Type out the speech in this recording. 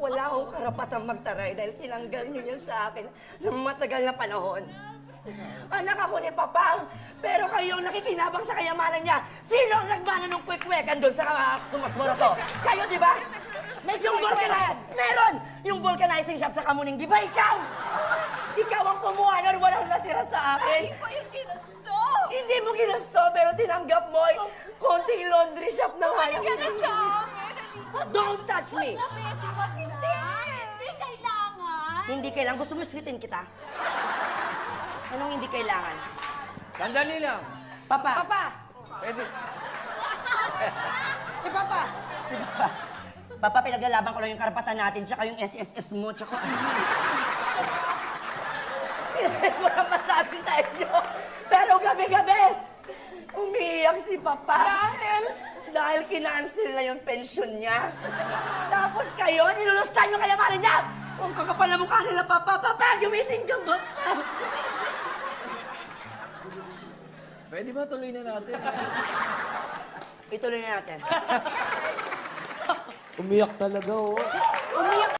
Wala akong karapatang magtaray dahil tinanggal niyo yan sa akin ng matagal na panahon. Anak ako ni Papa, pero kayong nakikinabang sa kayamanan niya. Sino ang nagmana ng kwek-kwekan doon sa tumasmura to? Kayo, di ba? Yung meron! Yung vulcanizing shop sa Kamuning, di ba ikaw? Ikaw ang kumuha nun, walang natira sa akin. Hindi ko yung ginusto! Hindi mo ginusto, pero tinanggap mo. Konting laundry shop na nga lang. Halika na sa amin! Don't touch me! Wag na, Bessie, wag na! Hindi kailangan! Hindi kailangan. Gusto mo streetin kita? Anong hindi kailangan? Sandali lang. Papa! Papa! Pwede. Si Papa! Papa, pinaglalaban ko lang yung karapatan natin, tsaka yung SSS mo, tsaka... Hindi ko na masabi sa inyo. Pero gabi-gabi, umiiyak si Papa. Dahil kinancel na yung pensyon niya. Tapos kayo, nilulustan yung kayamanan niya. Ang kakapal na mukha nila, Papa. Papa, gumising ka ba? Pwede ba tuloy na natin? Ituloy na natin. Umiyak talaga, oh. Umiyak